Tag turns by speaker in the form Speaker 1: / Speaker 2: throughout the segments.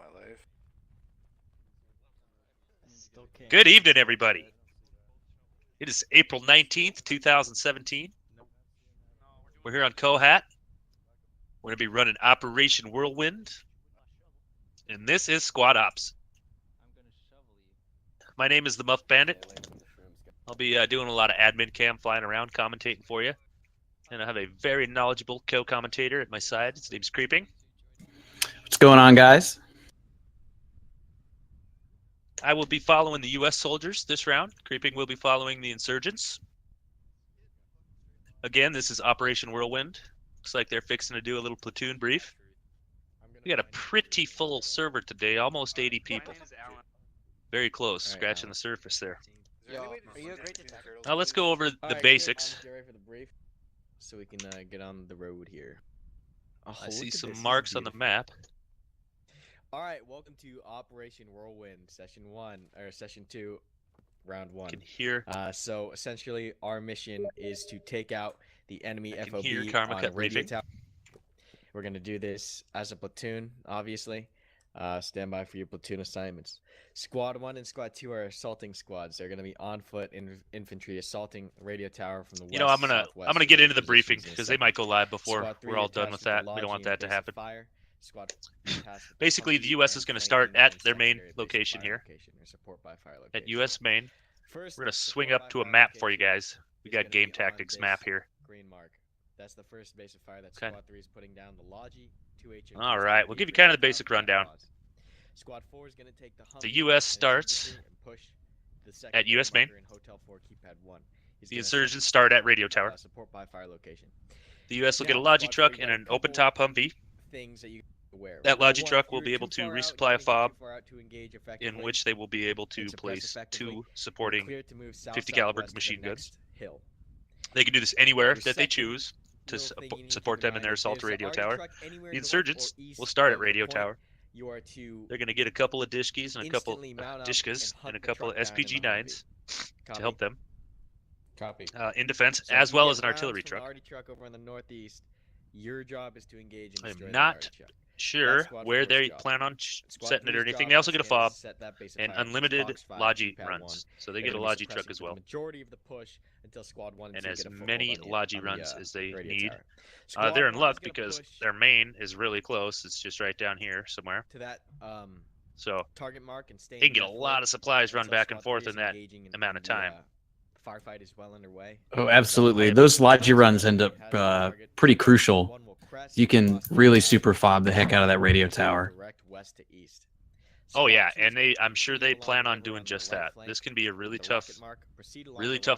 Speaker 1: my life.
Speaker 2: Good evening, everybody. It is April 19th, 2017. We're here on Kohat. We're going to be running Operation Whirlwind. And this is Squad Ops. My name is the Muff Bandit. I'll be doing a lot of admin cam, flying around, commentating for you. And I have a very knowledgeable co-commentator at my side. His name's Creeping.
Speaker 3: What's going on, guys?
Speaker 2: I will be following the U.S. soldiers this round. Creeping will be following the insurgents. Again, this is Operation Whirlwind. Looks like they're fixing to do a little platoon brief. We got a pretty full server today, almost 80 people. Very close, scratching the surface there. Now let's go over the basics.
Speaker 4: So we can get on the road here. Oh,
Speaker 2: I see some marks on the map.
Speaker 4: All right, welcome to Operation Whirlwind, Session 2, Round 1.
Speaker 2: I can hear.
Speaker 4: So essentially, our mission is to take out the enemy
Speaker 2: I can
Speaker 4: FOB
Speaker 2: hear Karma
Speaker 4: on
Speaker 2: Cut
Speaker 4: a radio
Speaker 2: briefing.
Speaker 4: tower. We're gonna do this as a platoon, obviously. Stand by for your platoon assignments. Squad 1 and Squad 2 are assaulting squads. They're gonna be on foot infantry assaulting radio tower from the west.
Speaker 2: You know, I'm gonna get into the briefing because they might go live before we're all done with that. We don't want that to happen. Basically, the U.S. is going to start at their main location here, at U.S. main. We're going to swing up to a map for you guys. We got game tactics map here.
Speaker 4: Green mark. That's the first base of fire that Squad 3 is putting down. The Logi, 2H.
Speaker 2: All right, we'll give you kind of the basic rundown.
Speaker 4: Squad 4 is going to take
Speaker 2: the U.S. starts at U.S. main. The insurgents start at radio tower.
Speaker 4: Support by fire location.
Speaker 2: The U.S. will get a Logi truck and an open-top Humvee. That Logi truck will be able to resupply a FOB, in which they will be able to place 2 supporting 50 caliber machine guns. They can do this anywhere that they choose to support them in their assault radio tower. The insurgents will start at radio tower. They're going to get a couple of Dishkis and a couple of Dishkas and a couple of SPG-9s to help them in defense, as well as an artillery truck.
Speaker 4: Your job is to engage and
Speaker 2: I'm not sure where they plan on setting it or anything. They also get a FOB and unlimited Logi runs, so they get a Logi truck as well. And as many Logi runs as they need. They're in luck because their main is really close. It's just right down here somewhere. So they can get a lot of supplies run back and forth in that amount of time.
Speaker 4: Firefight is well underway.
Speaker 3: Oh, absolutely. Those Logi runs end up pretty crucial. You can really super fob the heck out of that radio tower.
Speaker 2: Oh yeah, and I'm sure they plan on doing just that. This can be a really tough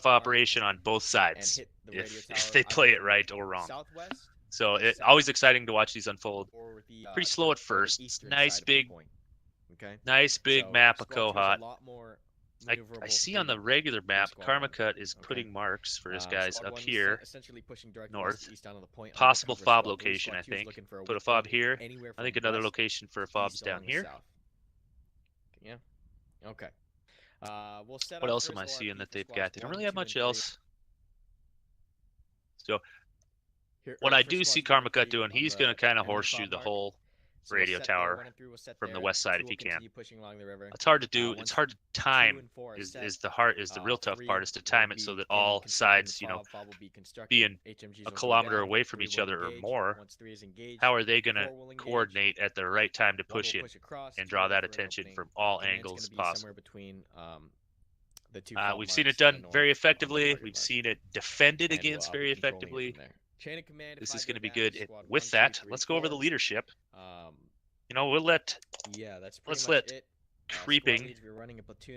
Speaker 2: operation on both sides if they play it right or wrong. So it's always exciting to watch these unfold. Pretty slow at first. Nice big map of Kohat. I see on the regular map, Karma Cut is putting marks for his guys up here, north. Possible FOB location, I think. Put a FOB here. I think another location for a FOB's down here.
Speaker 4: Yeah. Okay.
Speaker 2: What else am I seeing that they've got? They don't really have much else. So, what I do see Karma Cut doing, he's going to kind of horseshoe the whole radio tower from the west side if he can. It's hard to do. It's hard to time. Is the real tough part is to time it so that all sides, being a kilometer away from each other or more, how are they going to coordinate at the right time to push in and draw that attention from all angles possible? We've seen it done very effectively. We've seen it defended against very effectively. This is going to be good. With that, let's go over the leadership. Let's let Creeping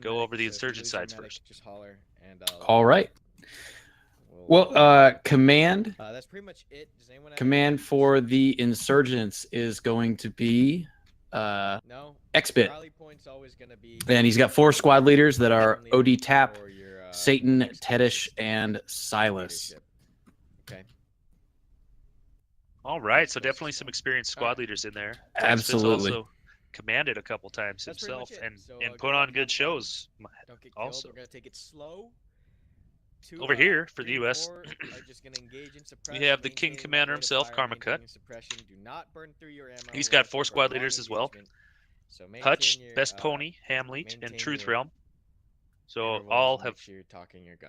Speaker 2: go over the insurgent sides first.
Speaker 3: All right. Well, command
Speaker 4: that's pretty much it. Does anyone have
Speaker 3: command for the insurgents is going to be
Speaker 4: No.
Speaker 3: Xbit,
Speaker 4: Rally point's always gonna be
Speaker 3: and he's got 4 squad leaders that are
Speaker 4: family
Speaker 3: OD Tap,
Speaker 4: or your,
Speaker 3: Satan,
Speaker 4: next
Speaker 3: Tedish,
Speaker 4: position.
Speaker 3: and Silas.
Speaker 4: Leadership. Okay.
Speaker 2: All right, so definitely some experienced squad leaders in there.
Speaker 3: Absolutely.
Speaker 2: Also commanded a couple times
Speaker 4: That's pretty
Speaker 2: himself
Speaker 4: much it.
Speaker 2: and
Speaker 4: So,
Speaker 2: and
Speaker 4: good
Speaker 2: put
Speaker 4: luck
Speaker 2: on good
Speaker 4: having fun.
Speaker 2: shows.
Speaker 4: Don't get killed.
Speaker 2: Also.
Speaker 4: We're gonna take it slow.
Speaker 2: Over here for the
Speaker 4: 3 and
Speaker 2: US,
Speaker 4: 4 are just gonna engage and suppress,
Speaker 2: we have the King
Speaker 4: maintain
Speaker 2: Commander
Speaker 4: low rate of
Speaker 2: himself,
Speaker 4: fire,
Speaker 2: Karma Cut.
Speaker 4: maintaining suppression. Do not burn through your ammo.
Speaker 2: He's got
Speaker 4: or
Speaker 2: 4
Speaker 4: for
Speaker 2: squad
Speaker 4: long
Speaker 2: leaders as well.
Speaker 4: engagement. So
Speaker 2: Hutch, Best Pony, Hamlet, and Truth Realm. So all have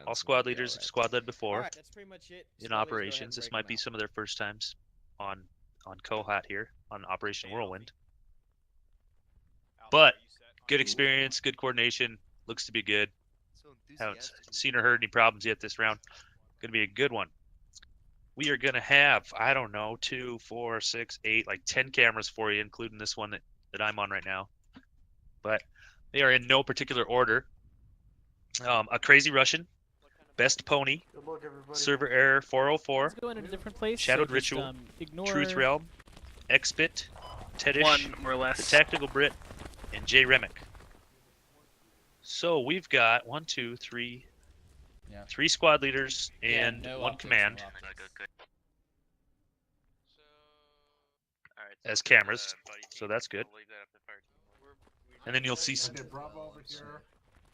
Speaker 2: all squad leaders have squad led before
Speaker 4: that's pretty much it.
Speaker 2: in operations. This might be some of their first times on Kohat here on Operation Whirlwind. But good experience, good coordination, looks to be good. Haven't seen or heard any problems yet this round. Gonna be a good one. We are gonna have, I don't know, 2, 4, 6, 8, like 10 cameras for you, including this one that I'm on right now. But they are in no particular order. A Crazy Russian, Best Pony, Server Error 404, Shadowed Ritual, Truth Realm, Expit, Tedish,
Speaker 1: One more or less.
Speaker 2: the Tactical Brit, and J Remick. So we've got 1, 2, 3, 3 squad leaders and 1 command as cameras. So that's good. And then you'll see some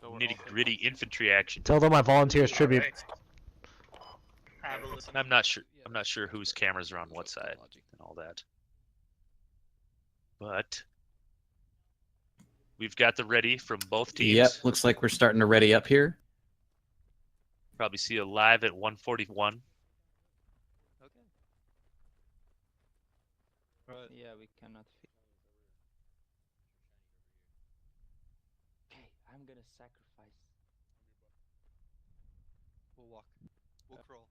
Speaker 2: nitty-gritty infantry action.
Speaker 5: Tell them I volunteer as tribute.
Speaker 2: I'm not sure whose cameras are on what side and all that. But we've got the ready from both teams.
Speaker 3: Yep, looks like we're starting to ready up here.
Speaker 2: Probably see you live at 1:41.
Speaker 6: Okay. Yeah, we cannot. Okay, I'm gonna sacrifice.
Speaker 7: We'll walk. We'll crawl.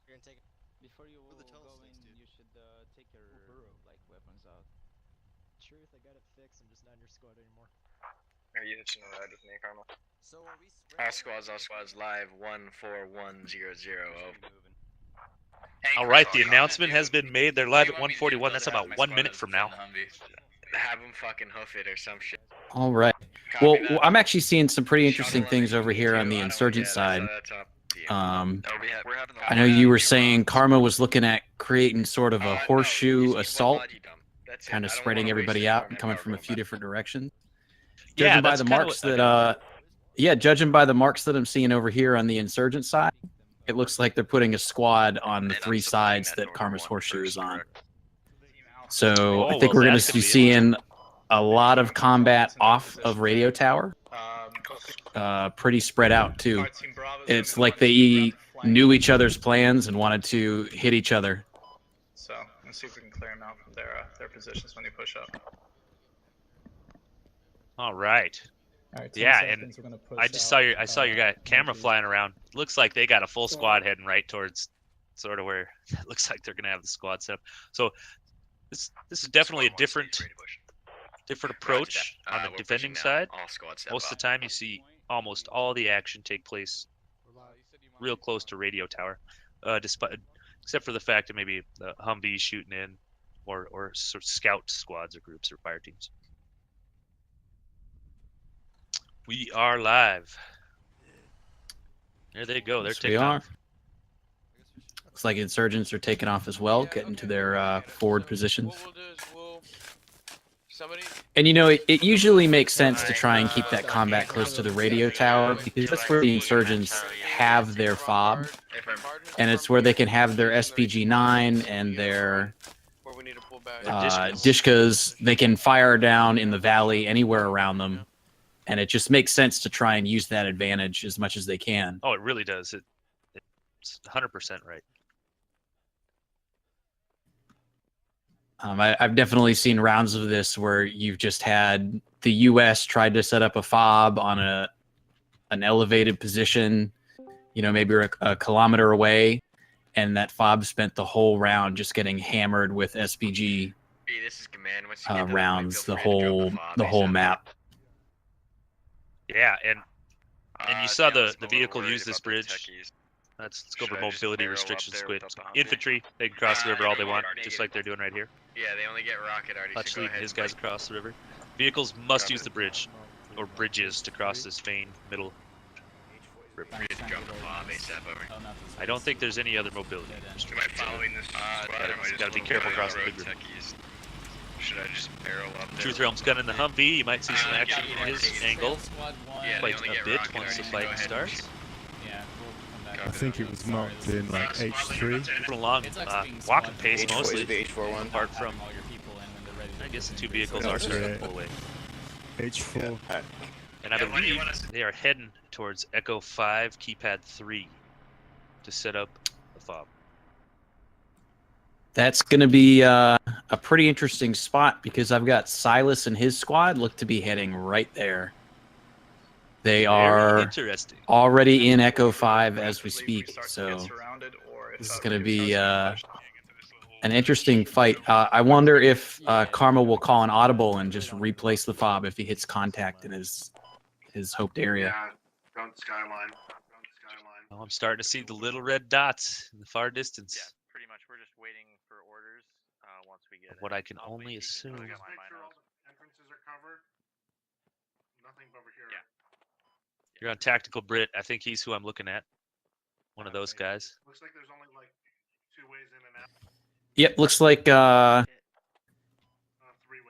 Speaker 7: You're gonna take it.
Speaker 6: Before you
Speaker 7: the
Speaker 6: go
Speaker 7: tunnel
Speaker 6: in,
Speaker 7: sticks, dude.
Speaker 6: you should take your like weapons out.
Speaker 7: Truth, I got it fixed. I'm just not in your squad anymore.
Speaker 1: Are you just gonna ride with me, Karma?
Speaker 7: So are we
Speaker 1: All squads live 14100.
Speaker 2: All right, the announcement has been made. They're live at 1:41. That's about 1 minute from now.
Speaker 1: Have them fucking hoof it or some shit.
Speaker 3: All right. Well, I'm actually seeing some pretty interesting things over here on the insurgent side. I know you were saying Karma was looking at creating sort of a horseshoe assault, kind of spreading everybody out and coming from a few different directions. Judging by the marks that, judging by the marks that I'm seeing over here on the insurgent side, it looks like they're putting a squad on the 3 sides that Karma's horseshoe is on. So I think we're going to be seeing a lot of combat off of Radio Tower. Pretty spread out too. It's like they knew each other's plans and wanted to hit each other.
Speaker 8: So let's see if we can clear them out from their positions when they push up.
Speaker 2: All right. Yeah, and I just saw your guy camera flying around. Looks like they got a full squad heading right towards sort of where it looks like they're gonna have the squad set up. So this is definitely a different approach on the defending side. Most of the time you see almost all the action take place real close to Radio Tower, except for the fact that maybe the Humvees shooting in or sort of scout squads or groups or fire teams. We are live. There they go. They're taking off.
Speaker 3: Looks like insurgents are taking off as well, getting to their forward positions. And you know, it usually makes sense to try and keep that combat close to the radio tower because that's where the insurgents have their FOB, and it's where they can have their SPG-9 and their Dishkas. They can fire down in the valley anywhere around them. And it just makes sense to try and use that advantage as much as they can.
Speaker 2: Oh, it really does. It's 100% right.
Speaker 3: I've definitely seen rounds of this where you've just had the U.S. tried to set up a FOB on an elevated position, you know, maybe a kilometer away, and that FOB spent the whole round just getting hammered with SPG rounds, the whole map.
Speaker 2: Yeah, and you saw the vehicle use this bridge. Let's go over mobility restrictions quick. Infantry, they can cross the river all they want, just like they're doing right here.
Speaker 1: Yeah, they only get rocket arty.
Speaker 2: Hutch leading his guys across the river. Vehicles must use the bridge, or bridges, to cross this vein middle river. I don't think there's any other mobility restrictions. Gotta be careful crossing the big river.
Speaker 1: Should I just barrel up there?
Speaker 2: Truth Realm's gun in the Humvee. You might see some action in his angle. Quite a bit once the fight starts.
Speaker 9: I think it was marked in like H3.
Speaker 2: Moving along, walking pace mostly. Apart from I guess the two vehicles are starting to pull away.
Speaker 9: H4.
Speaker 2: And I believe they are heading towards Echo 5, keypad 3 to set up the fob.
Speaker 3: That's going to be a pretty interesting spot because I've got Silas and his squad look to be heading right there. They are already in Echo 5 as we speak, so this is going to be an interesting fight. I wonder if Karma will call an audible and just replace the fob if he hits contact in his hoped area.
Speaker 5: Yeah, don't skyline.
Speaker 2: Oh, I'm starting to see the little red dots in the far distance.
Speaker 10: Yeah, pretty much. We're just waiting for orders once we get
Speaker 2: what I can only assume.
Speaker 5: Just make sure all the entrances are covered. Nothing over here.
Speaker 10: Yeah.
Speaker 2: You're on Tactical Brit. I think he's who I'm looking at. One of those guys.
Speaker 5: Looks like there's only like 2 ways in and out.
Speaker 3: Yep, looks like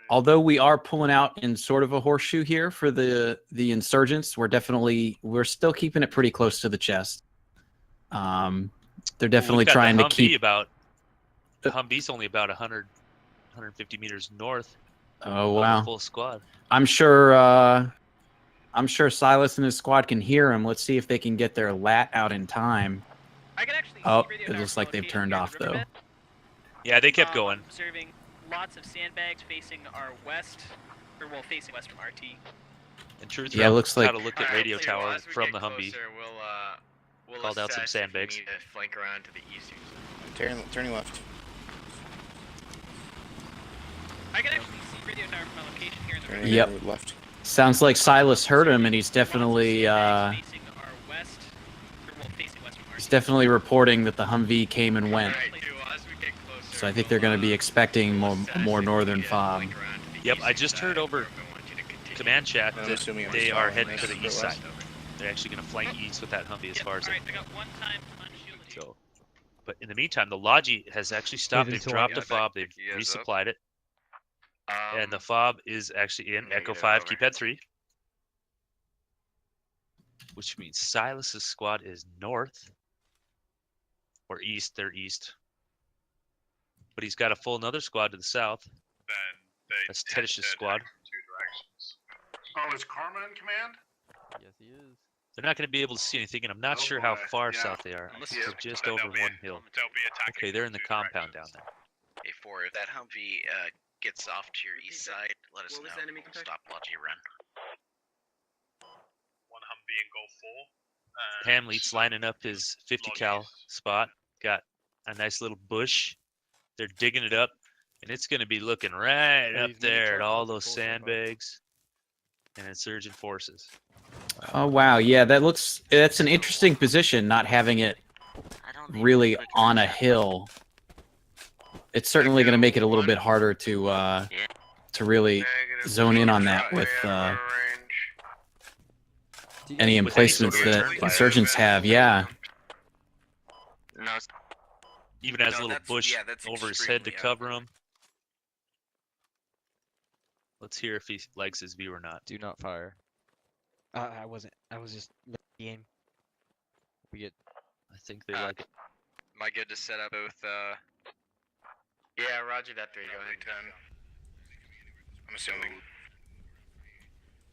Speaker 3: although we are pulling out in sort of a horseshoe here for the insurgents, we're still keeping it pretty close to the chest. They're definitely trying to keep.
Speaker 2: The Humvee's only about 150 meters north.
Speaker 3: Oh wow!
Speaker 2: Full squad.
Speaker 3: I'm sure Silas and his squad can hear him. Let's see if they can get their lat out in time.
Speaker 11: I can actually
Speaker 3: it looks like they've turned off though.
Speaker 2: Yeah, they kept going.
Speaker 11: Observing lots of sandbags facing our west, or well, facing west from RT.
Speaker 2: In truth,
Speaker 3: yeah, it looks like.
Speaker 2: How to look at radio tower from the Humvee.
Speaker 1: We'll
Speaker 2: called out some sandbags.
Speaker 1: If we need to flank around to the east.
Speaker 12: Turning left.
Speaker 11: I can actually see radio tower from my location here in the room.
Speaker 3: Yep.
Speaker 12: Left.
Speaker 3: Sounds like Silas heard him, and he's definitely he's definitely reporting that the Humvee came and went. So I think they're going to be expecting more northern fob.
Speaker 2: Yep, I just heard over command chat that they are heading to the east side. They're actually going to flank east with that Humvee as far as I can. So, but in the meantime, the Logi has actually stopped. They've dropped the fob. They've resupplied it. And the fob is actually in Echo 5, keypad 3. Which means Silas's squad is north. Or east, they're east. But he's got a full another squad to the south. That's Tedish's squad.
Speaker 5: Oh, is Karma in command?
Speaker 6: Yes, he is.
Speaker 2: They're not going to be able to see anything, and I'm not sure how far south they are. They're just over one hill. Okay, they're in the compound down there.
Speaker 1: A4, if that Humvee gets off to your east side, let us know. We'll stop Logi run.
Speaker 8: One Humvee and go full.
Speaker 2: Hamlet's lining up his 50 cal spot. Got a nice little bush. They're digging it up, and it's going to be looking right up there at all those sandbags and insurgent forces.
Speaker 3: Oh wow, yeah, that's an interesting position, not having it really on a hill. It's certainly going to make it a little bit harder to really zone in on that with any emplacements that insurgents have. Yeah.
Speaker 2: Even has a little bush over his head to cover him. Let's hear if he likes his view or not.
Speaker 6: Do not fire. I wasn't. I was just game. We get.
Speaker 2: I think they like it.
Speaker 1: Am I good to set up both? Yeah, roger that. 3. Go ahead. 10. I'm assuming.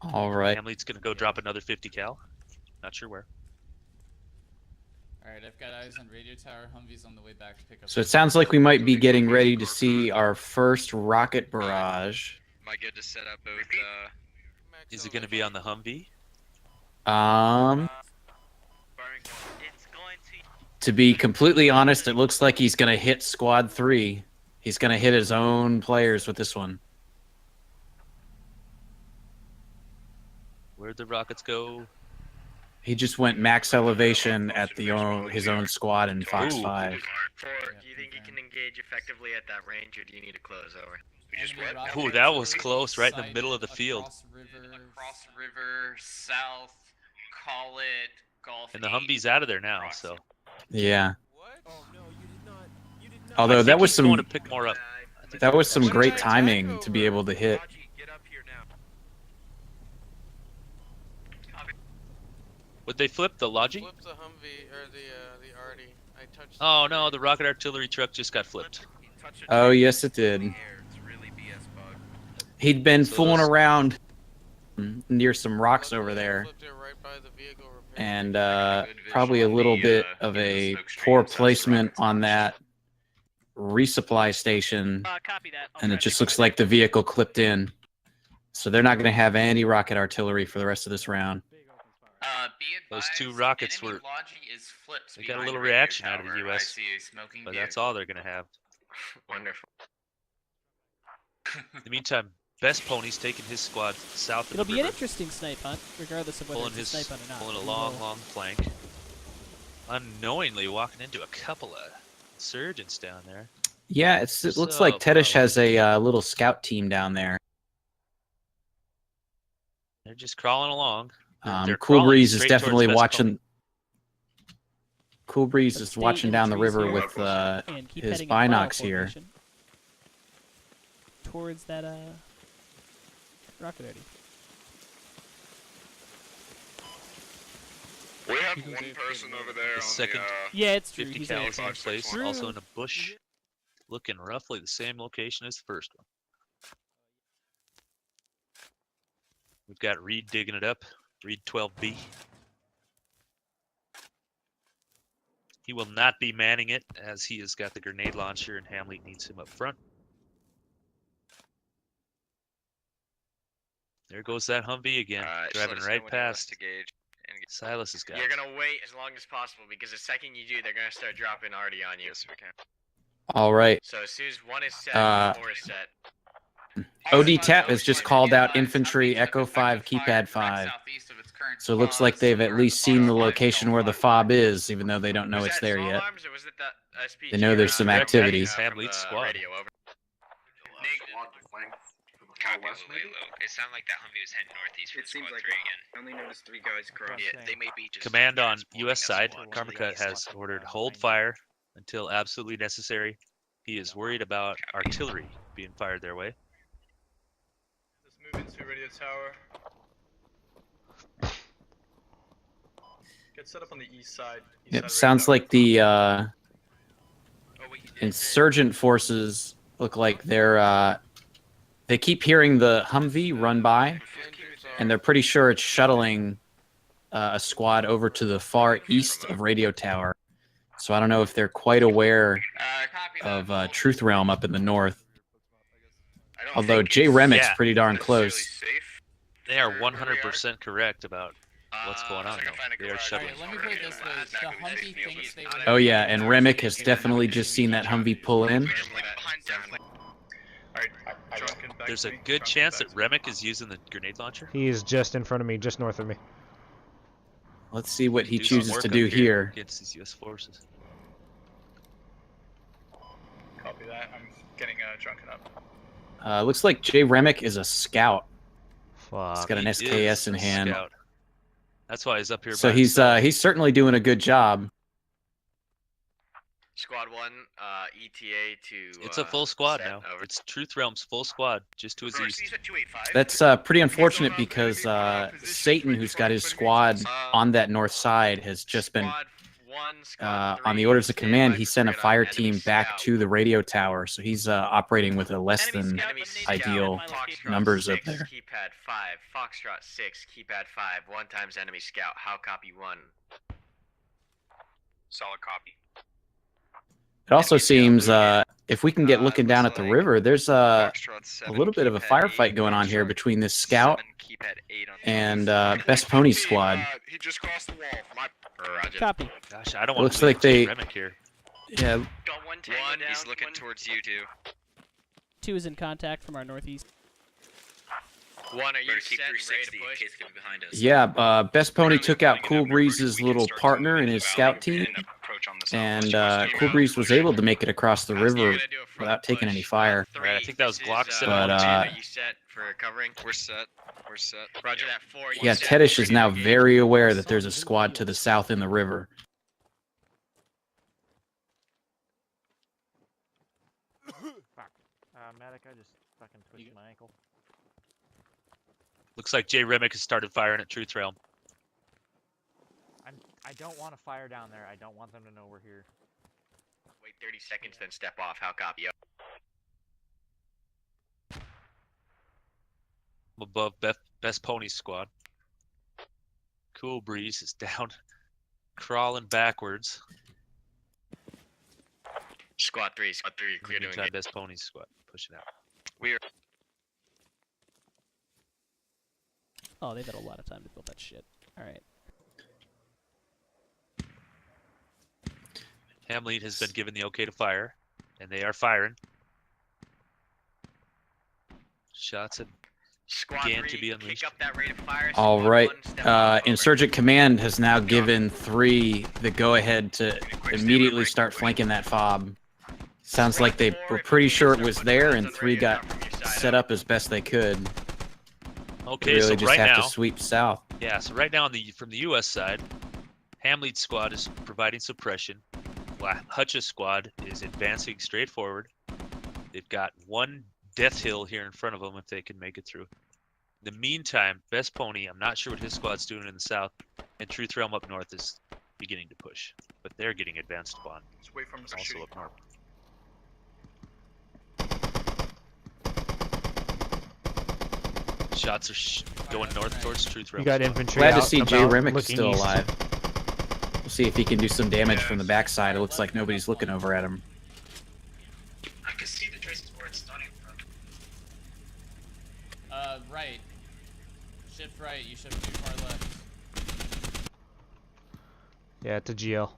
Speaker 3: All right.
Speaker 2: Hamlet's gonna go drop another 50 cal. Not sure where.
Speaker 13: Alright, I've got eyes on radio tower. Humvee's on the way back to pick up.
Speaker 3: So it sounds like we might be getting ready to see our first rocket barrage.
Speaker 1: Am I good to set up both?
Speaker 2: Is it going to be on the Humvee?
Speaker 3: To be completely honest, it looks like he's going to hit Squad 3. He's going to hit his own players with this one.
Speaker 2: Where'd the rockets go?
Speaker 3: He just went max elevation at his own squad in Fox 5.
Speaker 1: Do you think you can engage effectively at that range, or do you need to close over?
Speaker 2: Ooh, that was close, right in the middle of the field.
Speaker 11: Across river, south, call it Gulf.
Speaker 2: And the Humvee's out of there now, so.
Speaker 3: Yeah. Although that was some
Speaker 2: to pick more up.
Speaker 3: That was some great timing to be able to hit.
Speaker 2: Would they flip the Logi?
Speaker 14: Flip the Humvee or the Artie. I touched.
Speaker 2: Oh no, the rocket artillery truck just got flipped.
Speaker 3: Oh yes, it did. He'd been
Speaker 2: So
Speaker 3: fooling
Speaker 2: those-
Speaker 3: around near some rocks over there,
Speaker 14: Right by the vehicle repair.
Speaker 3: and probably a little bit of a poor placement on that resupply station,
Speaker 11: Copy that.
Speaker 3: and it just looks like the vehicle clipped in. So they're not going to have any rocket artillery for the rest of this round.
Speaker 2: Those two rockets were. They got a little reaction out of the U.S., but that's all they're going to have.
Speaker 1: Wonderful.
Speaker 2: In the meantime, Best Pony's taking his squad south of
Speaker 15: It'll
Speaker 2: the
Speaker 15: be an
Speaker 2: river,
Speaker 15: interesting snipe hunt, regardless of whether
Speaker 2: pulling
Speaker 15: it's a snipe hunt or not.
Speaker 2: pulling a
Speaker 15: We
Speaker 2: long,
Speaker 15: will-
Speaker 2: long flank. Unknowingly walking into a couple of insurgents down there.
Speaker 3: Yeah, it looks
Speaker 2: So,
Speaker 3: like Tedish
Speaker 2: probably-
Speaker 3: has a little scout team down there.
Speaker 2: They're just crawling along. They're
Speaker 3: Cool
Speaker 2: crawling
Speaker 3: Breeze is
Speaker 2: straight towards
Speaker 3: definitely
Speaker 2: Best
Speaker 3: watching.
Speaker 2: Pony.
Speaker 3: Cool Breeze is
Speaker 15: Stay
Speaker 3: watching
Speaker 15: in
Speaker 3: down the
Speaker 15: trees
Speaker 3: river
Speaker 15: here
Speaker 3: with
Speaker 15: and keep
Speaker 3: his
Speaker 15: heading in file
Speaker 3: binocs here.
Speaker 15: formation towards that rocket ready.
Speaker 1: We have one person over there
Speaker 2: The second
Speaker 15: Yeah, it's true.
Speaker 2: 50
Speaker 15: He's
Speaker 2: cal
Speaker 15: in
Speaker 2: is in
Speaker 15: place.
Speaker 2: place,
Speaker 15: True.
Speaker 2: also in a bush, looking roughly the same location as the first one. We've got Reed digging it up, Reed 12B. He will not be manning it, as he has got the grenade launcher and Hamlet needs him up front. There goes that Humvee again, driving right past. Silas has got
Speaker 4: You're
Speaker 2: it.
Speaker 4: gonna wait as long as possible because the second you do, they're gonna start dropping arty on you. Yes, we can.
Speaker 3: All right.
Speaker 4: So as soon as one is set, 4 is set.
Speaker 3: OD Tap has just called out infantry Echo 5 keypad 5. So it looks like they've at least seen the location where the fob is, even though they don't know it's there yet. They know there's some activity.
Speaker 2: Hamlet's squad.
Speaker 1: It sounded like that Humvee was heading northeast from squad 3 again. I only noticed 3 guys cross. Yeah, they may be just...
Speaker 2: Command on U.S. side, Karmaka has ordered hold fire until absolutely necessary. He is worried about artillery being fired their way.
Speaker 8: Let's move into radio tower. Get set up on the east side.
Speaker 3: It sounds like the insurgent forces look like they're they keep hearing the Humvee run by, and they're pretty sure it's shuttling a squad over to the far east of Radio Tower. So I don't know if they're quite aware of Truth Realm up in the north. Although J Remic's pretty darn close.
Speaker 2: They are 100% correct about what's going on. They are shuttling.
Speaker 13: Let me put it this way: the Humvee thinks they.
Speaker 3: Oh yeah, and Remick has definitely just seen that Humvee pull in.
Speaker 2: There's a good chance that Remick is using the grenade launcher.
Speaker 16: He is just in front of me, just north of me.
Speaker 3: Let's see what he
Speaker 2: Do some
Speaker 3: chooses
Speaker 2: work
Speaker 3: to
Speaker 2: up
Speaker 3: do here.
Speaker 2: against these U.S. forces.
Speaker 8: Copy that. I'm getting drunken up.
Speaker 3: Looks like J Remick is a scout.
Speaker 16: Fuck.
Speaker 3: He's got an
Speaker 2: He
Speaker 3: SKS
Speaker 2: is
Speaker 3: in
Speaker 2: a
Speaker 3: hand.
Speaker 2: scout. That's why he's up here.
Speaker 3: So
Speaker 2: by
Speaker 3: he's
Speaker 2: himself.
Speaker 3: certainly doing a good job.
Speaker 4: Squad 1, ETA to...
Speaker 2: It's a full squad
Speaker 4: set
Speaker 2: now.
Speaker 4: over.
Speaker 2: It's Truth Realm's full squad, just to his east.
Speaker 3: That's pretty unfortunate because Satan, who's got his squad on that north side, has just been on the orders of command. He sent a fire team back to the radio tower, so he's operating with a less than ideal numbers up there.
Speaker 4: Keypad 5, Foxtrot 6, Keypad 5, 1 times enemy scout. How copy 1?
Speaker 1: Solid copy.
Speaker 3: It also seems if we can get looking down at the river, there's a little bit of a firefight going on here between this scout and Best Pony squad.
Speaker 1: He just crossed the wall.
Speaker 15: Copy.
Speaker 2: Gosh, I don't
Speaker 3: It
Speaker 2: want
Speaker 3: looks
Speaker 2: to
Speaker 3: like they.
Speaker 2: Remick here.
Speaker 3: Yeah,
Speaker 1: One, he's looking towards you two.
Speaker 15: 2 is in contact from our northeast.
Speaker 4: 1, are you set and ready to push?
Speaker 3: yeah. Best Pony took out Cool Breeze's little partner in his scout team, and Cool Breeze was able to make it across the river without taking any fire.
Speaker 2: Right, I think that was Glock 7.
Speaker 3: But
Speaker 4: Are you set for covering?
Speaker 1: We're set. We're set.
Speaker 4: Roger that 4.
Speaker 3: yeah, Tedish is now very aware that there's a squad to the south in the river.
Speaker 16: Fuck. Medic, I just fucking twisted my ankle.
Speaker 2: Looks like J Remick has started firing at Truth Realm.
Speaker 16: I don't want to fire down there. I don't want them to know we're here.
Speaker 4: Wait 30 seconds, then step off. How copy?
Speaker 2: Above Best Pony Squad. Cool Breeze is down, crawling backwards.
Speaker 1: Squad 3, clear to engage.
Speaker 2: Best Pony Squad pushing out.
Speaker 1: We're.
Speaker 15: Oh, they've had a lot of time to build that shit. All right.
Speaker 2: Hamlead has been given the okay to fire, and they are firing. Shots have began to be unleashed.
Speaker 1: Kick up that rate of fire.
Speaker 3: All right. Insurgent Command has now given 3 the go-ahead to immediately start flanking that fob. Sounds like they were pretty sure it was there, and 3 got set up as best they could.
Speaker 2: Okay,
Speaker 3: they really
Speaker 2: so
Speaker 3: just
Speaker 2: right
Speaker 3: have
Speaker 2: now,
Speaker 3: to sweep south.
Speaker 2: Yeah, so right now from the U.S. side, Hamlead squad is providing suppression. Hutch's squad is advancing straight forward. They've got 1 death hill here in front of them if they can make it through. In the meantime, Best Pony, I'm not sure what his squad's doing in the south, and Truth Realm up north is beginning to push, but they're getting advanced upon.
Speaker 8: Just wait for him to
Speaker 2: Also
Speaker 8: shoot.
Speaker 2: up north. Shots are going north towards Truth Realm.
Speaker 16: You got infantry.
Speaker 3: Glad to
Speaker 16: out
Speaker 3: see
Speaker 16: and
Speaker 3: Jay
Speaker 16: about,
Speaker 3: Remick is
Speaker 16: looking
Speaker 3: still
Speaker 16: east.
Speaker 3: alive. We'll see if he can do some damage from the backside. It looks like nobody's looking over at him.
Speaker 8: I can see the traces where it's starting from.
Speaker 13: Right. Shift right. You shift too far left.
Speaker 16: Yeah, it's a GL.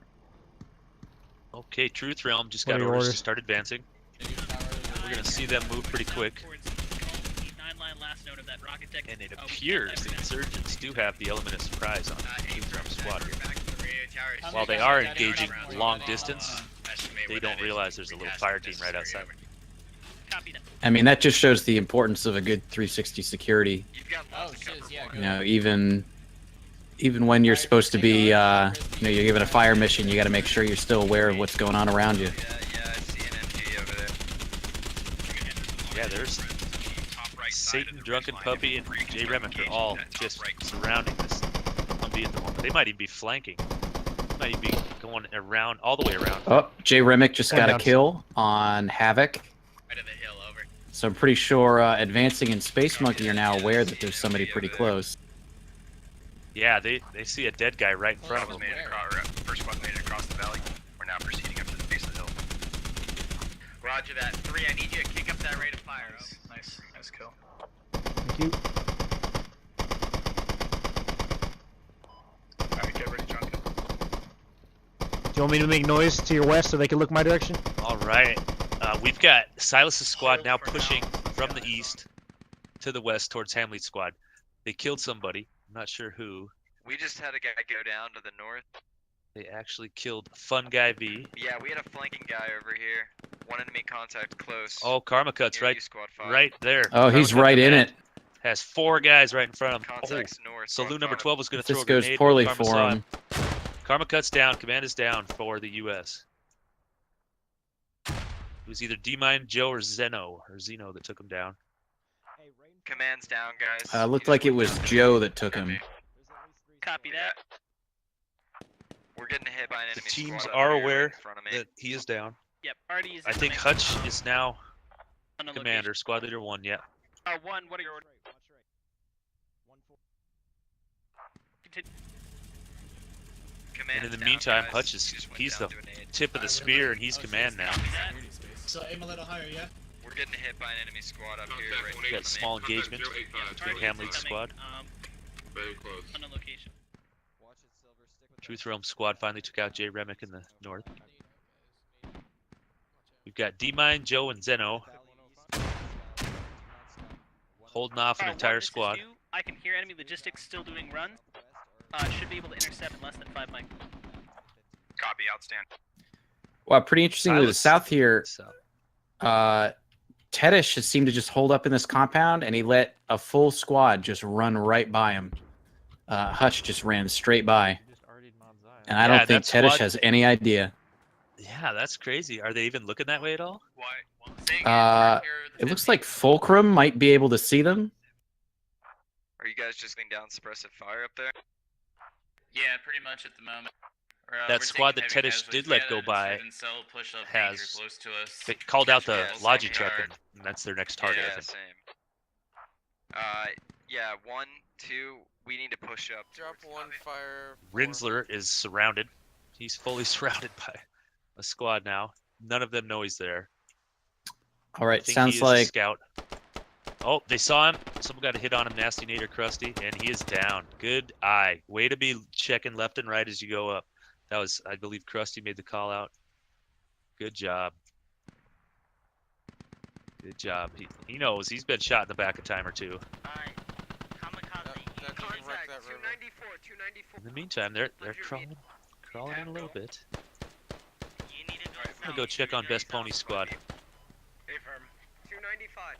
Speaker 2: Okay, Truth Realm just
Speaker 16: What
Speaker 2: got
Speaker 16: are your
Speaker 2: orders to
Speaker 16: orders?
Speaker 2: start advancing. We're going to see them move pretty quick. And it appears the insurgents do have the element of surprise on Truth Realm squad here. While they are engaging long distance, they don't realize there's a little fire team right outside.
Speaker 3: I mean, that just shows the importance of a good 360 security.
Speaker 13: Oh, shit, yeah,
Speaker 3: You know, even when you're supposed to be, you know, you're given a fire mission, you got to make sure you're still aware of what's going on around you.
Speaker 1: Yeah, I see an MG over there.
Speaker 2: Yeah, there's Satan, Drunken Puppy, and Jay Remick are all just surrounding this Humvee at the moment. They might even be flanking. They might even be going around, all the way around.
Speaker 3: Oh, Jay Remick just got a kill on Havoc.
Speaker 1: Right of the hill, over.
Speaker 3: So I'm pretty sure Advancing and Space Monkey are now aware that there's somebody pretty close.
Speaker 2: Yeah, they see a dead guy right in front of them.
Speaker 1: First squad made it across the valley. We're now proceeding up to the base of the hill. Roger that. 3, I need you to kick up that rate of fire.
Speaker 8: Nice kill.
Speaker 16: Thank you.
Speaker 8: Alright, get ready, Drunken.
Speaker 16: Do you want me to make noise to your west so they can look my direction?
Speaker 2: All right. We've got Silas's squad now pushing from the east to the west towards Hamlead's squad. They killed somebody. I'm not sure who.
Speaker 1: We just had a guy go down to the north.
Speaker 2: They actually killed Fun Guy V.
Speaker 1: Yeah, we had a flanking guy over here. 1 enemy contact close.
Speaker 2: Oh, Karma Cut's
Speaker 1: Near
Speaker 2: right,
Speaker 1: you, squad 5.
Speaker 2: right there.
Speaker 3: Oh, he's
Speaker 2: Karma Cut
Speaker 3: right in
Speaker 2: command
Speaker 3: it.
Speaker 2: Has 4 guys right in front of him.
Speaker 1: Contacts north.
Speaker 2: Saloon number 12 was going to
Speaker 3: This
Speaker 2: throw a
Speaker 3: goes
Speaker 2: grenade.
Speaker 3: poorly
Speaker 2: Karma
Speaker 3: for
Speaker 2: saw
Speaker 3: him.
Speaker 2: Karma Cut's down. Command is down for the U.S. It was either D-Mine, Joe, or Zeno that took him down.
Speaker 1: Command's down, guys.
Speaker 3: Looked like it was Joe that took him.
Speaker 11: Copy that.
Speaker 1: We're getting hit by an
Speaker 2: The
Speaker 1: enemy
Speaker 2: teams
Speaker 1: squad
Speaker 2: are
Speaker 1: up here
Speaker 2: aware
Speaker 1: right in front of me.
Speaker 2: that he is down.
Speaker 11: Yep, Artie is.
Speaker 2: I think Hutch is now commander, squad leader 1. Yeah.
Speaker 11: 1. What are your orders?
Speaker 2: And in the meantime, Hutch he's the tip of the spear and he's command now.
Speaker 7: So aim a little higher, yeah?
Speaker 1: We're getting hit by an enemy squad up here right in
Speaker 2: We got
Speaker 1: front of me.
Speaker 2: small engagement between Hamlead's squad.
Speaker 11: Very close. On a location.
Speaker 2: Truth Realm squad finally took out Jay Remick in the north. We've got D-Mine, Joe, and Zeno holding off an entire squad.
Speaker 11: I can hear enemy logistics still doing run. Should be able to intercept in less than 5 mic.
Speaker 1: Copy, outstand.
Speaker 3: Well, pretty interesting to the south here. Tedish has seemed to just hold up in this compound, and he let a full squad just run right by him. Hutch just ran straight by. And I don't think Tedish has any idea.
Speaker 2: Yeah, that's crazy. Are they even looking that way at all?
Speaker 3: It looks like Fulcrum might be able to see them.
Speaker 1: Are you guys just laying down suppressive fire up there?
Speaker 13: Yeah, pretty much at the moment.
Speaker 2: That squad that Tedish did let go by has called out the Logi truck, and that's their next target.
Speaker 1: Yeah,
Speaker 2: I think.
Speaker 1: same.
Speaker 10: Yeah, 1, 2. We need to push up.
Speaker 14: Drop one fire.
Speaker 2: Rinsler is surrounded. He's fully surrounded by a squad now. None of them know he's there.
Speaker 3: All right,
Speaker 2: I think
Speaker 3: sounds
Speaker 2: he is
Speaker 3: like
Speaker 2: a scout. Oh, they saw him. Someone got a hit on him, Nasty Nate or Krusty, and he is down. Good eye. Way to be checking left and right as you go up. That was, I believe, Krusty made the call out. Good job. Good job. He knows. He's been shot in the back a time or two. In the meantime, they're crawling in a little bit. I'm gonna go check on Best Pony Squad.
Speaker 10: Affirm. 295.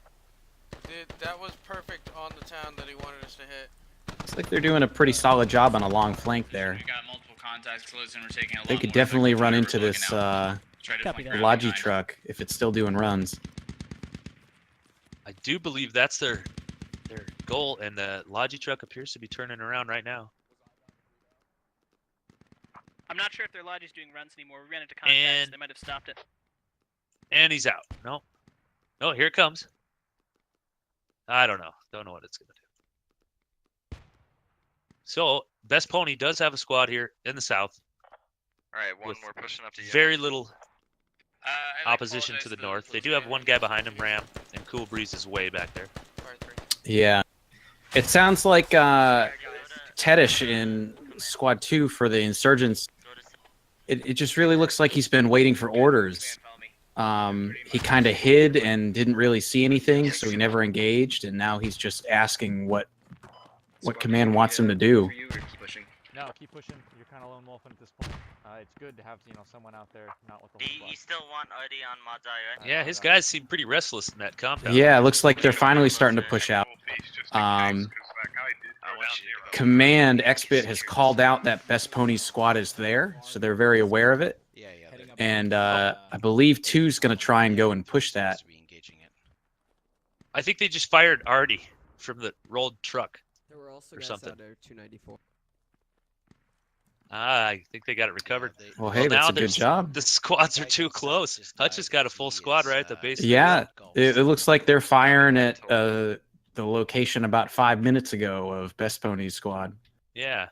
Speaker 14: Dude, that was perfect on the town that he wanted us to hit.
Speaker 3: looks like they're doing a pretty solid job on a long flank there.
Speaker 13: We got multiple contacts close and we're taking a lot
Speaker 3: They could
Speaker 13: more
Speaker 3: definitely
Speaker 13: effective
Speaker 3: run
Speaker 13: fire.
Speaker 3: into
Speaker 13: We're
Speaker 3: this
Speaker 13: looking out. Try to flank around
Speaker 3: Logi
Speaker 13: behind.
Speaker 3: truck if it's still doing runs.
Speaker 2: I do believe that's their goal, and the Logi truck appears to be turning around right now.
Speaker 11: I'm not sure if their Logi's doing runs anymore. We ran into contacts. They might have stopped it.
Speaker 2: And he's out. No, here it comes. I don't know. Don't know what it's gonna do. So Best Pony does have a squad here in the south.
Speaker 10: All right, one
Speaker 2: with
Speaker 10: more pushing up to you.
Speaker 2: very little opposition to the north. They do have one guy behind him, Ram, and Cool Breeze is way back there.
Speaker 3: Yeah. It sounds like Tedish in Squad 2 for the Insurgents. It just really looks like he's been waiting for orders. He kind of hid and didn't really see anything, so he never engaged, and now he's just asking what command wants him to do.
Speaker 16: No, keep pushing. You're kind of lone wolfing at this point. It's good to have someone out there, not with the whole squad.
Speaker 10: You still want Adi on Mazai, right?
Speaker 2: Yeah, his guys seem pretty restless in that compound.
Speaker 3: Yeah, it looks like they're finally starting to push out. Command XBit has called out that Best Pony squad is there, so they're very aware of it. And I believe 2's going to try and go and push that.
Speaker 2: I think they just fired Artie from the rolled truck.
Speaker 17: There were also
Speaker 2: or
Speaker 17: guys
Speaker 2: something.
Speaker 17: out there, 294.
Speaker 2: I think they got it recovered.
Speaker 3: Well, hey, that's
Speaker 2: now
Speaker 3: a good job.
Speaker 2: The squads are too close. Hutch has got a full squad right at the base.
Speaker 3: Yeah, it looks like they're firing at the location about 5 minutes ago of Best Pony's squad.
Speaker 2: Yeah.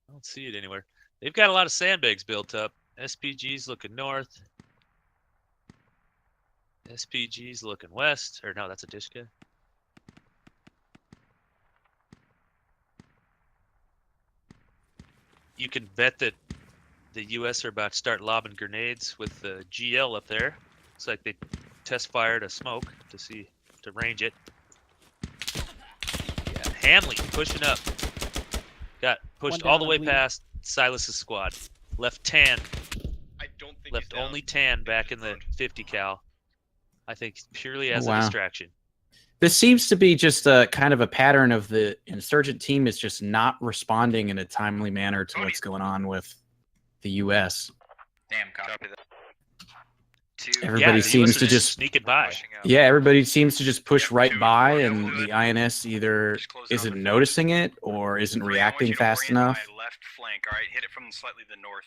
Speaker 2: I don't see it anywhere. They've got a lot of sandbags built up. SPG's looking north. SPG's looking west. Or no, that's a Dishka. You can bet that the U.S. are about to start lobbing grenades with the GL up there. Looks like they test fired a smoke to range it. Yeah, Hanley pushing up. Got pushed all the way past Silas's squad. Left Tan. Left only Tan back in the 50 cal. I think purely as a distraction.
Speaker 3: This seems to be just a kind of a pattern of the insurgent team is just not responding in a timely manner to what's going on with the U.S.
Speaker 10: Damn, copy that.
Speaker 3: Everybody seems to just
Speaker 2: sneak it by.
Speaker 3: Yeah, everybody seems to just push right by, and the INS either isn't noticing it or isn't reacting fast enough.
Speaker 10: Left flank. All right, hit it from slightly the north.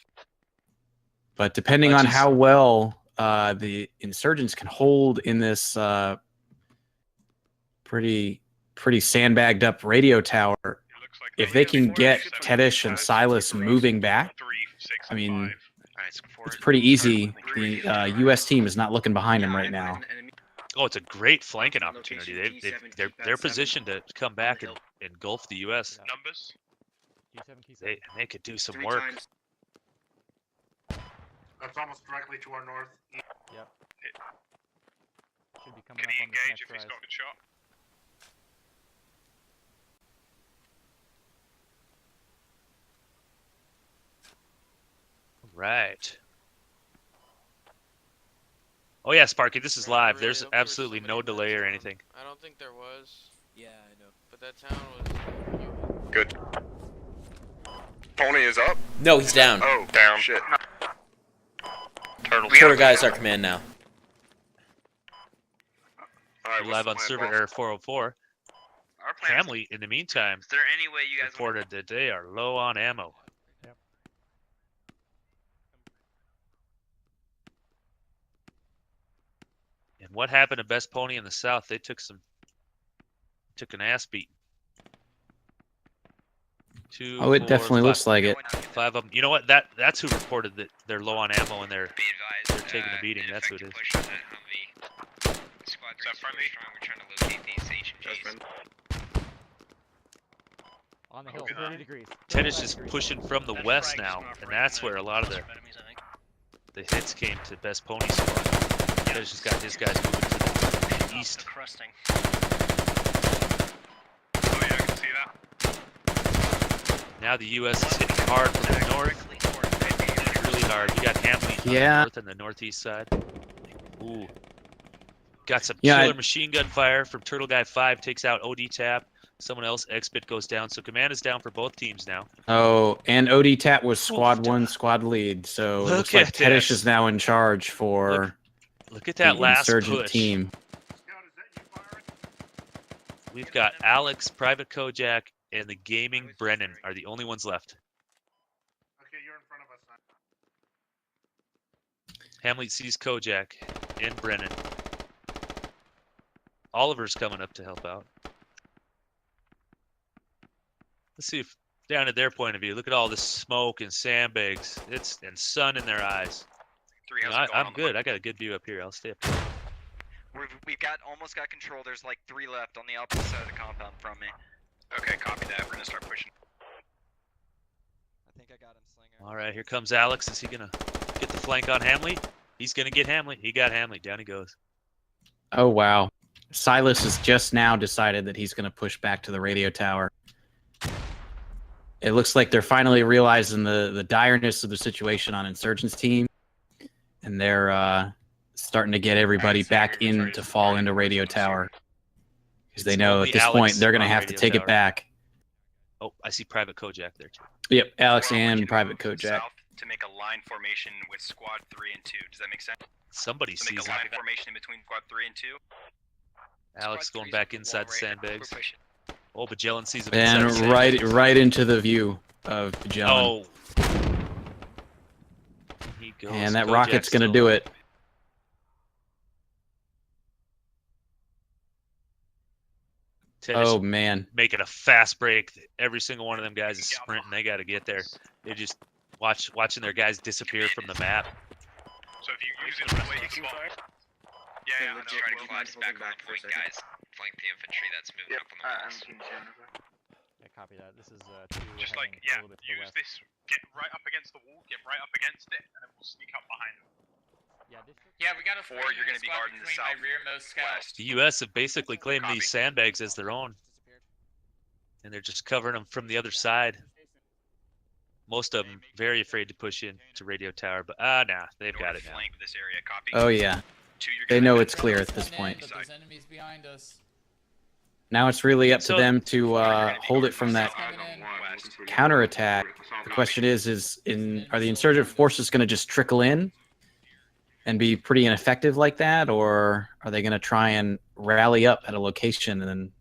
Speaker 3: But depending on how well the insurgents can hold in this pretty sandbagged up radio tower, if they can get Tedish and Silas moving back, I mean, it's pretty easy. The U.S. team is not looking behind them right now.
Speaker 2: Oh, it's a great flanking opportunity. They're positioned to come back and engulf the U.S.
Speaker 5: Numbers?
Speaker 2: They could do some work.
Speaker 5: That's almost directly to our north.
Speaker 16: Yep. Should be coming
Speaker 5: Can
Speaker 16: up
Speaker 5: he
Speaker 16: on this
Speaker 5: engage
Speaker 16: next
Speaker 5: if he's
Speaker 16: rise.
Speaker 5: got good shot?
Speaker 2: Right. Oh yeah, Sparky, this is live. There's absolutely no delay or anything.
Speaker 14: I don't think there was.
Speaker 17: Yeah, I know.
Speaker 14: But that town was.
Speaker 10: Good. Pony is up?
Speaker 18: No, he's down.
Speaker 10: Oh, down. Shit.
Speaker 18: Quarter guy's our command now.
Speaker 2: We're live on server error 404. Hamley, in the meantime,
Speaker 10: Is there any way you guys
Speaker 2: reported that they are low on ammo.
Speaker 16: Yep.
Speaker 2: And what happened to Best Pony in the south? They took some Took an ass beat. 2,
Speaker 3: Oh, it
Speaker 2: 4,
Speaker 3: definitely
Speaker 2: 5.
Speaker 3: looks like it.
Speaker 2: 5 of them. You know what? That's who reported that they're low on ammo and they're taking a beating. That's who it is.
Speaker 1: Squad 3 is really strong. We're trying to locate these HMGs.
Speaker 16: On the hill, 30 degrees.
Speaker 2: Ted is just pushing from the west now, and that's where a lot of the hits came to best pony squad. Ted's just got his guys moving to the east.
Speaker 5: Oh yeah, I can see that.
Speaker 2: Now the U.S. is hitting hard from the north. Really hard. We got Hamley on the north and the northeast side. Ooh. Got some killer machine gun fire from Turtle Guy 5. Takes out OD Tap. Someone else, Xbit goes down. So command is down for both teams now.
Speaker 3: Oh, and OD Tap was squad 1, squad lead. So it looks like Tedish is now in charge for
Speaker 2: look at that
Speaker 3: the
Speaker 2: last
Speaker 3: insurgent
Speaker 2: push.
Speaker 3: team.
Speaker 2: We've got Alex, Private Kojak, and the Gaming Brennan are the only ones left.
Speaker 5: Okay, you're in front of us now.
Speaker 2: Hamlet sees Kojak and Brennan. Oliver's coming up to help out. Let's see if down at their point of view, look at all this smoke and sandbags. And sun in their eyes. You know, I'm good. I got a good view up here. I'll stay up here.
Speaker 1: We've almost got control. There's like 3 left on the opposite side of the compound from me. Okay, copy that. We're gonna start pushing.
Speaker 6: I think I got him, Slinger.
Speaker 2: All right, here comes Alex. Is he gonna get the flank on Hamley? He's gonna get Hamley. He got Hamley. Down he goes.
Speaker 3: Oh wow. Silas has just now decided that he's going to push back to the radio tower. It looks like they're finally realizing the direness of the situation on Insurgent's team, and they're starting to get everybody back in to fall into radio tower because they know at this point they're going to have to take it back.
Speaker 2: Oh, I see Private Kojak there too.
Speaker 3: Yep, Alex and Private Kojak.
Speaker 1: To make a line formation with squad 3 and 2. Does that make sense?
Speaker 2: Somebody sees
Speaker 1: make a line formation in between squad 3 and 2.
Speaker 2: Alex going back inside the sandbags. Oh, Magellan sees him
Speaker 3: and
Speaker 2: inside the
Speaker 3: right into the view of Magellan.
Speaker 2: Oh. He goes.
Speaker 3: And that rocket's going to do it. Oh, man.
Speaker 2: Making a fast break. Every single one of them guys is sprinting. They got to get there. They're just watching their guys disappear from the map.
Speaker 5: So if you use it as a spot.
Speaker 1: Yeah, I'm trying to keep back on the flank, guys. Flank the infantry that's moving up on the walls.
Speaker 16: Yeah, copy that. This is
Speaker 5: just like, yeah, use this, get right up against the wall, get right up against it, and then we'll sneak up behind them.
Speaker 11: Yeah, we got a
Speaker 1: 4, you're going to be guarding the south west.
Speaker 2: The U.S. have basically claimed these sandbags as their own. And they're just covering them from the other side. Most of them very afraid to push in to radio tower, but nah, they've got it now.
Speaker 1: This area, copy.
Speaker 3: Oh, yeah. They know it's clear at this point.
Speaker 13: There's enemies behind us.
Speaker 3: Now it's really up to them to hold it from that counterattack. The question is are the insurgent forces going to just trickle in and be pretty ineffective like that, or are they going to try and rally up at a location and then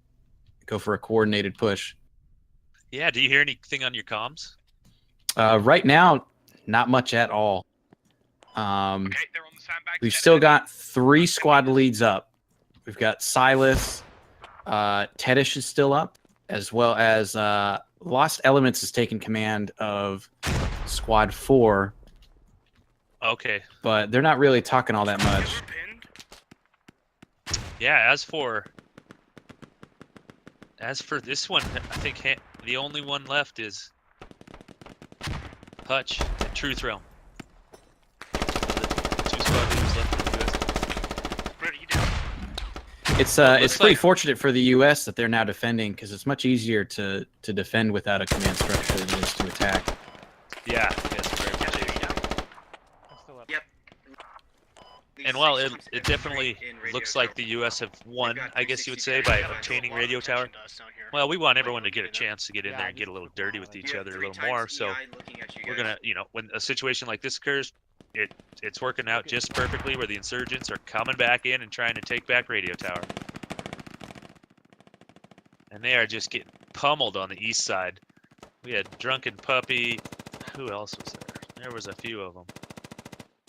Speaker 3: go for a coordinated push?
Speaker 2: Yeah, do you hear anything on your comms?
Speaker 3: Right now, not much at all. We've still got 3 squad leads up. We've got Silas. Tedish is still up, as well as Lost Elements has taken command of Squad 4.
Speaker 2: Okay.
Speaker 3: But they're not really talking all that much.
Speaker 2: Yeah, as for this one, I think the only one left is Hutch and Truth Realm.
Speaker 3: It's pretty fortunate for the U.S. that they're now defending, because it's much easier to defend without a command structure than it is to attack.
Speaker 2: Yeah, it's very much easier. Yep. And while it definitely looks like the U.S. have won, I guess you would say, by obtaining radio tower. Well, we want everyone to get a chance to get in there and get a little dirty with each other a little more. So we're gonna, when a situation like this occurs, it's working out just perfectly where the insurgents are coming back in and trying to take back radio tower. And they are just getting pummeled on the east side. We had Drunken Puppy. Who else was there? There was a few of them.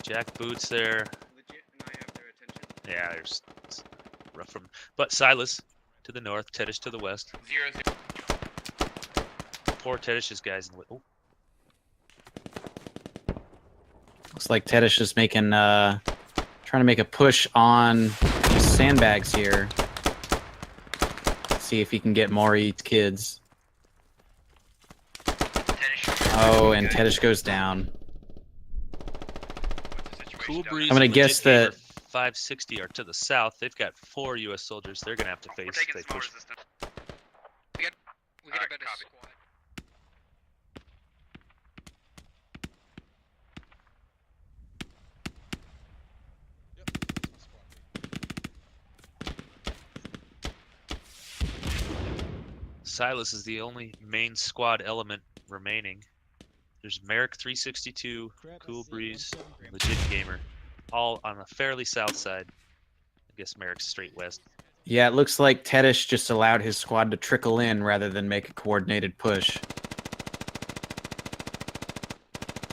Speaker 2: Jack Boots there. Yeah, there's rough from. But Silas to the north, Tedish to the west.
Speaker 14: 0-0.
Speaker 2: Poor Tedish's guys in the oh.
Speaker 3: Looks like Tedish is making trying to make a push on sandbags here. See if he can get Maury kids. Oh, and Tedish goes down.
Speaker 2: Cool Breeze.
Speaker 3: I'm gonna
Speaker 2: and
Speaker 3: guess
Speaker 2: Legit Gamer
Speaker 3: that
Speaker 2: 560 are to the south. They've got 4 U.S. soldiers. They're gonna have to face if they push.
Speaker 1: We got a better squad.
Speaker 2: Silas is the only main squad element remaining. There's Merrick 362, Cool Breeze, Legit Gamer, all on the fairly south side. I guess Merrick's straight west.
Speaker 3: Yeah, it looks like Tedish just allowed his squad to trickle in rather than make a coordinated push.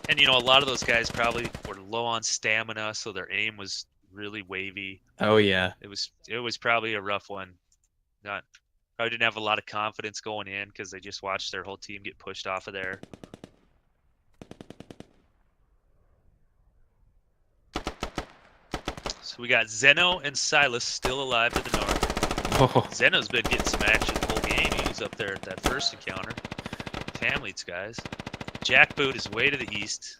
Speaker 2: And you know, a lot of those guys probably were low on stamina, so their aim was really wavy.
Speaker 3: Oh yeah.
Speaker 2: It was probably a rough one. Probably didn't have a lot of confidence going in because they just watched their whole team get pushed off of there. So we got Zeno and Silas still alive to the north.
Speaker 3: Oh.
Speaker 2: Zeno's been getting some action the whole game. He was up there at that first encounter. Family's guys. Jackboot is way to the east.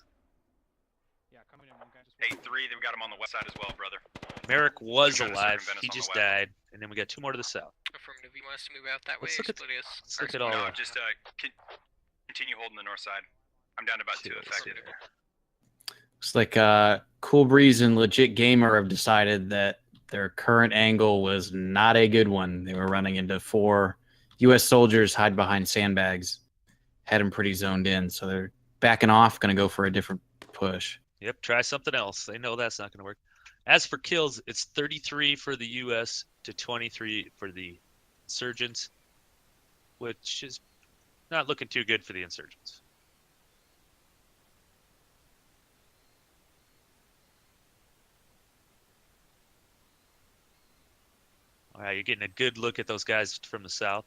Speaker 1: Hey, 3, they've got him on the west side as well, brother.
Speaker 2: Merrick was
Speaker 1: They're trying to
Speaker 2: alive.
Speaker 1: circumvent us
Speaker 2: He
Speaker 1: on the
Speaker 2: just
Speaker 1: west.
Speaker 2: died. And then we got 2 more to the south.
Speaker 11: Affirmative. You want us to move out that way?
Speaker 2: Let's look at,
Speaker 11: Split us.
Speaker 2: let's look at all
Speaker 1: No,
Speaker 2: that.
Speaker 1: just continue holding the north side. I'm down to about 2 effective.
Speaker 3: Looks like Cool Breeze and Legit Gamer have decided that their current angle was not a good one. They were running into 4 U.S. soldiers hide behind sandbags. Had them pretty zoned in, so they're backing off, going to go for a different push.
Speaker 2: Yep, try something else. They know that's not going to work. As for kills, it's 33 for the U.S. to 23 for the insurgents, which is not looking too good for the insurgents. All right, you're getting a good look at those guys from the south.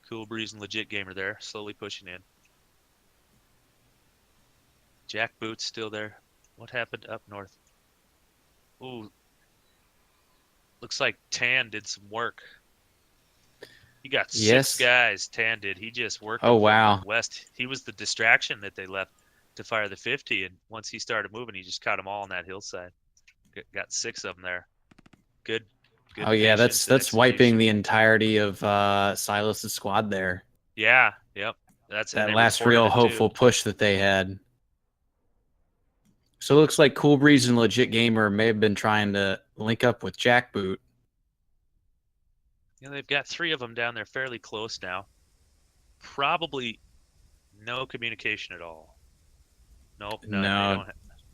Speaker 2: Cool Breeze and Legit Gamer there, slowly pushing in. Jack Boot's still there. What happened up north? Ooh. Looks like Tan did some work. He got 6 guys, Tan did. He just worked
Speaker 3: wow.
Speaker 2: west. He was the distraction that they left to fire the 50, and once he started moving, he just caught them all on that hillside. Got 6 of them there. Good.
Speaker 3: Oh yeah, that's wiping the entirety of Silas's squad there.
Speaker 2: Yeah, yep. That's
Speaker 3: that last real hopeful push that they had. So it looks like Cool Breeze and Legit Gamer may have been trying to link up with Jackboot.
Speaker 2: Yeah, they've got 3 of them down there fairly close now. Probably no communication at all. Nope.
Speaker 3: No.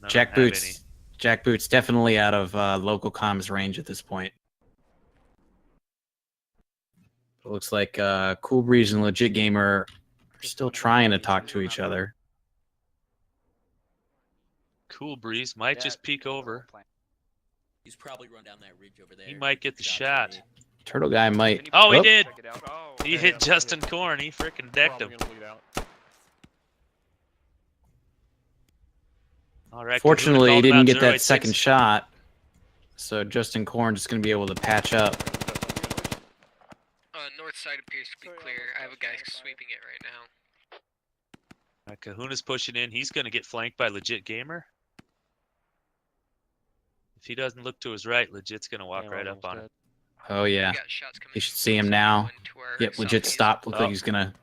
Speaker 3: Jackboot's definitely out of local comms range at this point. It looks like Cool Breeze and Legit Gamer are still trying to talk to each other.
Speaker 2: Cool Breeze might just peek over.
Speaker 18: He's probably run down that ridge over there.
Speaker 2: He might get the shot.
Speaker 3: Turtle Guy might.
Speaker 2: Oh, he did. He hit Justin Korn. He freaking decked him. All right.
Speaker 3: Fortunately, he didn't get that second shot. So Justin Korn just going to be able to patch up.
Speaker 11: North side appears to be clear. I have a guy sweeping it right now.
Speaker 2: Kahuna's pushing in. He's going to get flanked by Legit Gamer. If he doesn't look to his right, Legit's going to walk right up on him.
Speaker 3: Oh, yeah. You should see him now. Yep, Legit stopped. Looks like he's going to...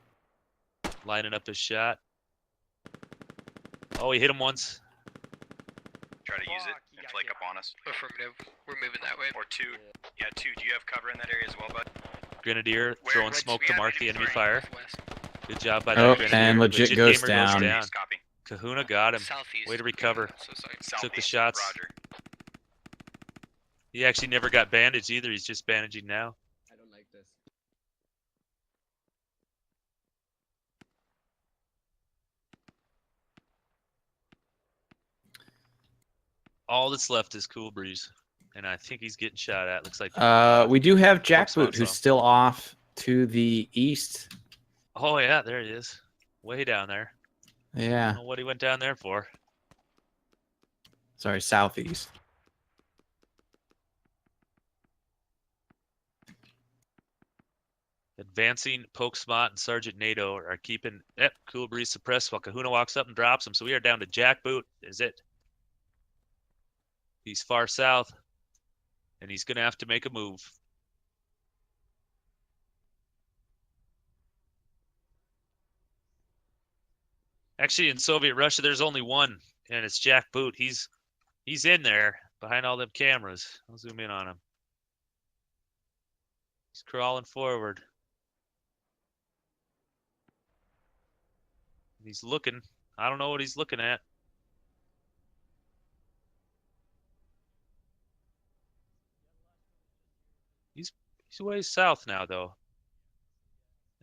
Speaker 2: Lining up his shot. Oh, he hit him once.
Speaker 1: Try to use it and flake up on us.
Speaker 11: Affirmative. We're moving that way.
Speaker 1: Or 2. Yeah, 2. Do you have cover in that area as well, bud?
Speaker 2: Grenadier throwing smoke to mark the enemy fire. Good job by
Speaker 3: that
Speaker 2: Grenadier.
Speaker 3: And Legit goes down.
Speaker 2: Kahuna got him.
Speaker 11: Southeast.
Speaker 2: Way to recover. Took the shots.
Speaker 1: Roger.
Speaker 2: He actually never got bandaged either. He's just bandaging now.
Speaker 4: I don't like this.
Speaker 2: All that's left is Cool Breeze, and I think he's getting shot at. Looks like.
Speaker 3: We do have Jackboot,
Speaker 2: Smoke's
Speaker 3: who's
Speaker 2: on.
Speaker 3: still off to the east.
Speaker 2: Oh yeah, there he is, way down there. I
Speaker 3: Yeah.
Speaker 2: don't know what he went down there for.
Speaker 3: Sorry, southeast.
Speaker 2: Advancing, Pokesmot and Sergeant NATO are keeping Cool Breeze suppressed while Kahuna walks up and drops him. So we are down to Jackboot. Is it? He's far south, and he's going to have to make a move. Actually, in Soviet Russia, there's only one, and it's Jackboot. He's in there behind all them cameras. I'll zoom in on him. He's crawling forward. He's looking. I don't know what he's looking at. He's way south now, though.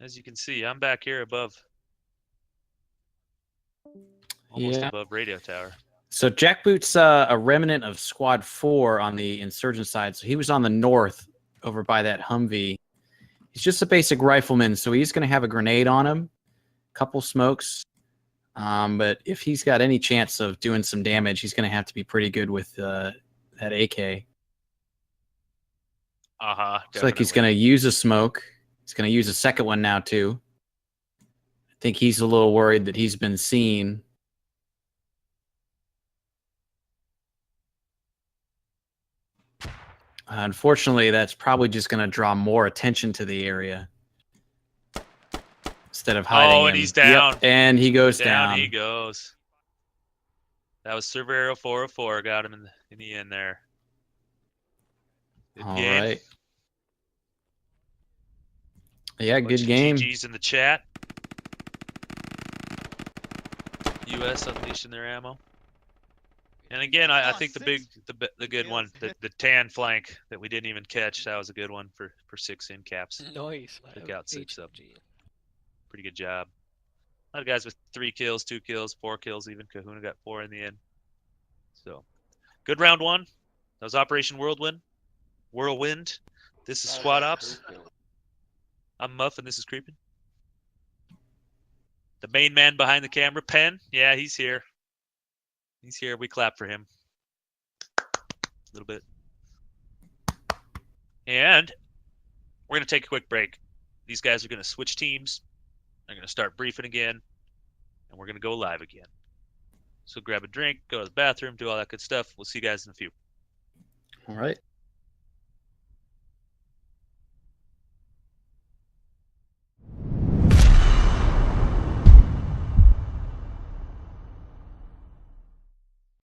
Speaker 2: As you can see, I'm back here above. Almost above radio tower.
Speaker 3: So Jackboot's a remnant of Squad 4 on the insurgent side. So he was on the north over by that Humvee. He's just a basic rifleman, so he's going to have a grenade on him, a couple smokes. But if he's got any chance of doing some damage, he's going to have to be pretty good with that AK. Looks like he's going to use a smoke. He's going to use a second one now, too. I think he's a little worried that he's been seen. Unfortunately, that's probably just going to draw more attention to the area instead of hiding him.
Speaker 2: And he's down.
Speaker 3: Yep, and he goes down.
Speaker 2: Down he goes. That was Cervero 404. Got him in the end there. Good game.
Speaker 3: Right. Yeah, good game.
Speaker 2: GG's in the chat. US unleashing their ammo. And again, I think the good one, the tan flank that we didn't even catch, that was a good one for 6 in caps.
Speaker 15: Nice.
Speaker 2: Took out 6 up. Pretty good job. A lot of guys with 3 kills, 2 kills, 4 kills even. Kahuna got 4 in the end. So, good round 1. That was Operation Whirlwind. This is Squad Ops. I'm Muff and this is Creepin'. The main man behind the camera, Penn. Yeah, he's here. He's here. We clap for him. A little bit. And we're going to take a quick break. These guys are going to switch teams. They're going to start briefing again. And we're going to go live again. So grab a drink, go to the bathroom, do all that good stuff. We'll see you guys in a few.
Speaker 3: All right.